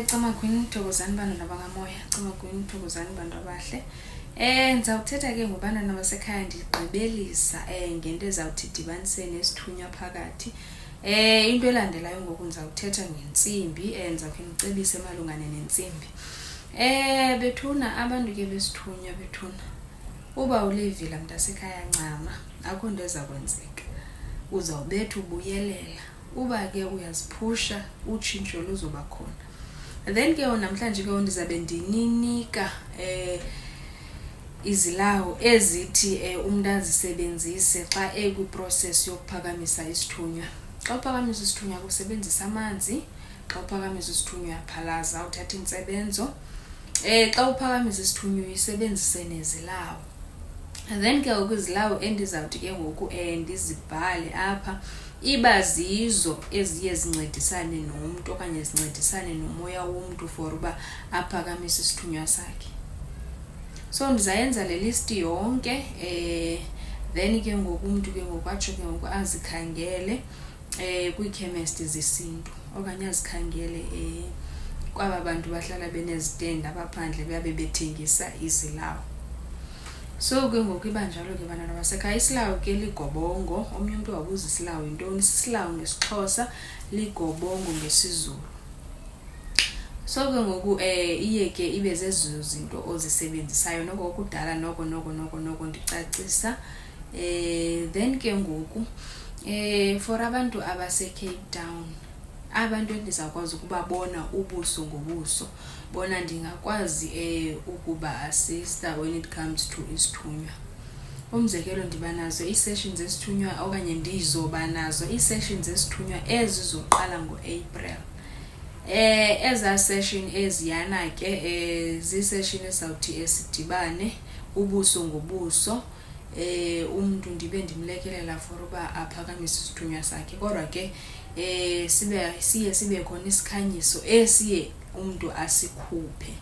Cama kwini thokozani bantwana bangamoya, cama kwini thokozani bantu abahle. Ndizawuthetha ke ngobantwana basekhaya ndigqibelisa ngento ezawuthi idibanise nesithunywa phakathi. Into elandelayo ngoku ndizawuthetha ngentsimbi, ndizawukhe ndicebise malungana nentsimbi. Bethuna abantu ke besithunywa bethuna. Uba ulivila mntasekhaya ncama, akho nto eza kwenzeka. Uzawubetha ubuyelela. Uba ke uyaziphusha utshintsho luzoba khona. Then ke namhlanje ke ndizabe ndininika izilawo ezithi umuntu azisebenzise xa ekwiprocess yokuphakamisa isithunywa. Xa uphakamisa isithunywa usebenzisa amanzi, xa uphakamisa isithunywa uyaphalaza uthatha intsebenzo. Xa uphakamisa isithunywa uyisebenzise nezilawo. Then ke ukwizilawo endizawuthi ke ngoku ndizibhale apha iba zizo eziye zincedisane nomntu okanye zincedisane nomoya womntu for uba aphakamise isithunywa sakhe. So ndizayenza le list yonke then ke ngoku umntu ke ngoku atsho ke ngoku azikhangele kwiikhemesti zesintu okanye azikhangele kwaba bantu bahlala benezitendi abaphandle babe bethengisa izilawo. So ke ngoku iba njalo ke bantwana basekhaya. Isilawo ke ligobongo. Omnye umntu wabuza isilawo yintoni. Isilawo ngesiXhosa, ligobongo ngesiZulu. So ke ngoku iye ke ibe zezo zinto ozisebenzisayo noko kudala noko ndicacisa. Then ke ngoku for abantu abase-Cape Town, abantu endizawukwazi ukubabona ubuso ngobuso, bona ndingakwazi ukuba assista when it comes to isithunywa. Umzekelo ndiba nazo ii-sessions zesithunywa okanye ndizoba nazo ii-sessions zesithunywa ezizoqala ngo-April. Eza session eziyana ke zii-session ezizawuthi sidibane ubuso ngobuso. Umntu ndibe ndimlekelela for uba aphakamise isithunywa sakhe. Kodwa ke sibe khona isikhanyiso esiye umntu asikhuphe.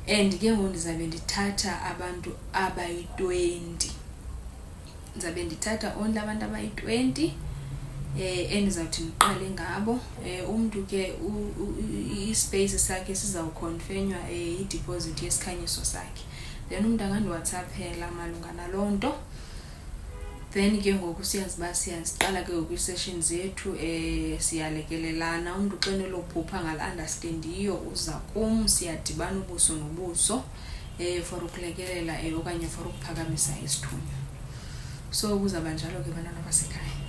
And ke ngoku ndizabe ndithatha abantu abayi-20. Ndizabe ndithatha only abantu abayi-20 endizawuthi ndiqale ngabo. Umntu ke ispace sakhe sizawukhonfenywa i-deposit yesikhanyiso sakhe. Then umntu angandiwhatsappela malunga naloo nto. Then ke ngoku siyazi uba siyaziqala ke ngoku ii-session zethu siyalekelelana. Umntu xa enelophupha ngala-understandiyo uza kum, siyadibana ubuso nobuso for ukulekelela okanye for ukuphakamisa isithunywa. So kuzawuba njalo ke bantwana basekhaya.